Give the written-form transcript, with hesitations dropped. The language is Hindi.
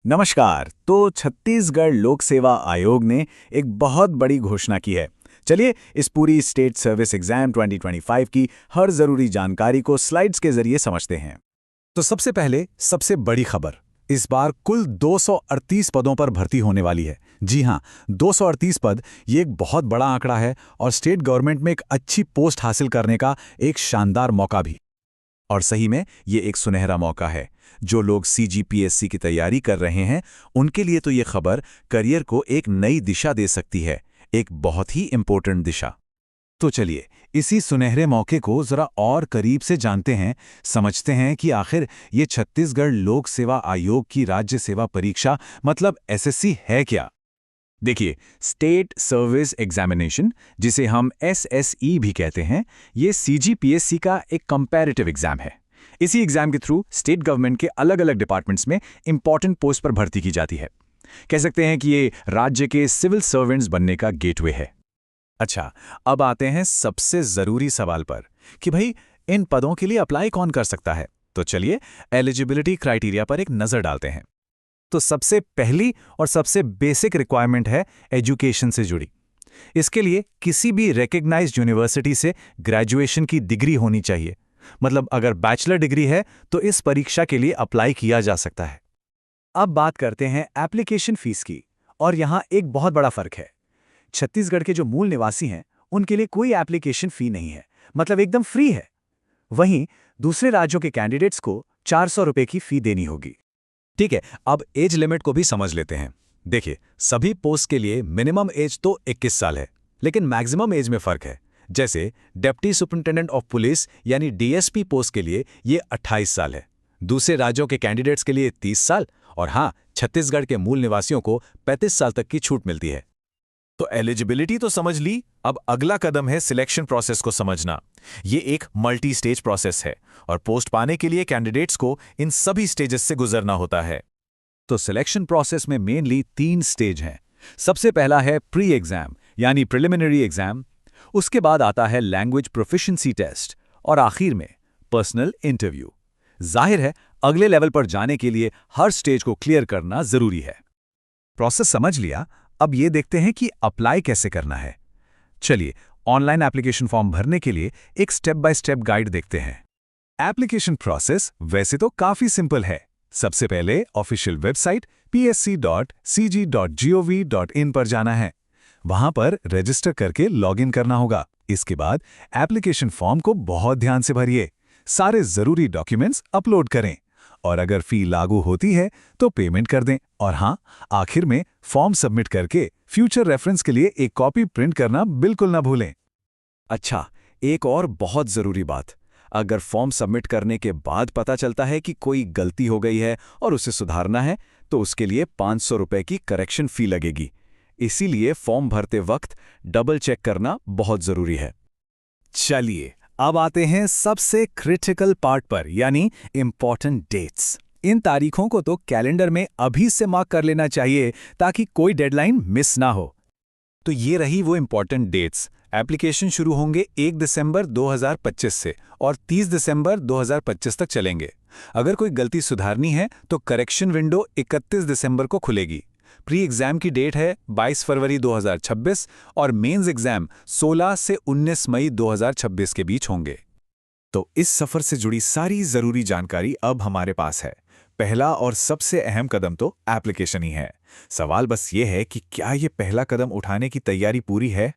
नमस्कार। तो छत्तीसगढ़ लोक सेवा आयोग ने एक बहुत बड़ी घोषणा की है। चलिए इस पूरी स्टेट सर्विस एग्जाम 2025 की हर जरूरी जानकारी को स्लाइड्स के जरिए समझते हैं। तो सबसे पहले सबसे बड़ी खबर, इस बार कुल 238 पदों पर भर्ती होने वाली है। जी हाँ, 238 पद, ये एक बहुत बड़ा आंकड़ा है और स्टेट गवर्नमेंट में एक अच्छी पोस्ट हासिल करने का एक शानदार मौका भी। और सही में ये एक सुनहरा मौका है। जो लोग सीजीपीएससी की तैयारी कर रहे हैं उनके लिए तो ये खबर करियर को एक नई दिशा दे सकती है, एक बहुत ही इंपॉर्टेंट दिशा। तो चलिए इसी सुनहरे मौके को जरा और करीब से जानते हैं, समझते हैं कि आखिर ये छत्तीसगढ़ लोक सेवा आयोग की राज्य सेवा परीक्षा मतलब एसएससी है क्या। देखिए, स्टेट सर्विस एग्जामिनेशन, जिसे हम एसएसई भी कहते हैं, ये सीजीपीएससी का एक कंपैरेटिव एग्जाम है। इसी एग्जाम के थ्रू स्टेट गवर्नमेंट के अलग अलग डिपार्टमेंट्स में इंपॉर्टेंट पोस्ट पर भर्ती की जाती है। कह सकते हैं कि ये राज्य के सिविल सर्वेंट्स बनने का गेटवे है। अच्छा, अब आते हैं सबसे जरूरी सवाल पर कि भाई इन पदों के लिए अप्लाई कौन कर सकता है। तो चलिए एलिजिबिलिटी क्राइटेरिया पर एक नजर डालते हैं। तो सबसे पहली और सबसे बेसिक रिक्वायरमेंट है एजुकेशन से जुड़ी। इसके लिए किसी भी रिकग्नाइज्ड यूनिवर्सिटी से ग्रेजुएशन की डिग्री होनी चाहिए। मतलब अगर बैचलर डिग्री है तो इस परीक्षा के लिए अप्लाई किया जा सकता है। अब बात करते हैं एप्लीकेशन फीस की, और यहाँ एक बहुत बड़ा फर्क है। छत्तीसगढ़ के जो मूल निवासी हैं उनके लिए कोई एप्लीकेशन फी नहीं है, मतलब एकदम फ्री है। वहीं दूसरे राज्यों के कैंडिडेट्स को 400 रुपए की फी देनी होगी। ठीक है, अब एज लिमिट को भी समझ लेते हैं। देखिए, सभी पोस्ट के लिए मिनिमम एज तो 21 साल है, लेकिन मैक्सिमम एज में फर्क है। जैसे डिप्टी सुपरिटेंडेंट ऑफ पुलिस यानी डीएसपी पोस्ट के लिए ये 28 साल है, दूसरे राज्यों के कैंडिडेट्स के लिए 30 साल, और हाँ, छत्तीसगढ़ के मूल निवासियों को 35 साल तक की छूट मिलती है। तो एलिजिबिलिटी तो समझ ली, अब अगला कदम है सिलेक्शन प्रोसेस को समझना। ये एक मल्टी स्टेज प्रोसेस है और पोस्ट पाने के लिए कैंडिडेट्स को इन सभी स्टेजेस से गुजरना होता है। तो सिलेक्शन प्रोसेस में मेनली 3 स्टेज हैं। सबसे पहला है प्री एग्जाम यानी प्रिलिमिनरी एग्जाम, उसके बाद आता है लैंग्वेज प्रोफिशिएंसी टेस्ट, और आखिर में पर्सनल इंटरव्यू। जाहिर है अगले लेवल पर जाने के लिए हर स्टेज को क्लियर करना जरूरी है। प्रोसेस समझ लिया, अब ये देखते हैं कि अप्लाई कैसे करना है। चलिए ऑनलाइन एप्लीकेशन फॉर्म भरने के लिए एक स्टेप बाय स्टेप गाइड देखते हैं। एप्लीकेशन प्रोसेस वैसे तो काफी सिंपल है। सबसे पहले ऑफिशियल वेबसाइट psc.cg.gov.in पर जाना है। वहां पर रजिस्टर करके लॉगिन करना होगा। इसके बाद एप्लीकेशन फॉर्म को बहुत ध्यान से भरिए, सारे जरूरी डॉक्यूमेंट्स अपलोड करें, और अगर फी लागू होती है तो पेमेंट कर दें। और हाँ, आखिर में फॉर्म सबमिट करके फ्यूचर रेफरेंस के लिए एक कॉपी प्रिंट करना बिल्कुल ना भूलें। अच्छा, एक और बहुत जरूरी बात, अगर फॉर्म सबमिट करने के बाद पता चलता है कि कोई गलती हो गई है और उसे सुधारना है, तो उसके लिए 500 रुपए की करेक्शन फी लगेगी। इसीलिए फॉर्म भरते वक्त डबल चेक करना बहुत जरूरी है। चलिए अब आते हैं सबसे क्रिटिकल पार्ट पर, यानी इंपॉर्टेंट डेट्स। इन तारीखों को तो कैलेंडर में अभी से मार्क कर लेना चाहिए ताकि कोई डेडलाइन मिस ना हो। तो ये रही वो इंपॉर्टेंट डेट्स। एप्लीकेशन शुरू होंगे 1 दिसंबर 2025 से और 30 दिसंबर 2025 तक चलेंगे। अगर कोई गलती सुधारनी है तो करेक्शन विंडो 31 दिसंबर को खुलेगी। प्री एग्जाम की डेट है 22 फरवरी 2026 और मेंस एग्जाम 16 से 19 मई 2026 के बीच होंगे। तो इस सफर से जुड़ी सारी जरूरी जानकारी अब हमारे पास है। पहला और सबसे अहम कदम तो एप्लीकेशन ही है। सवाल बस ये है कि क्या ये पहला कदम उठाने की तैयारी पूरी है?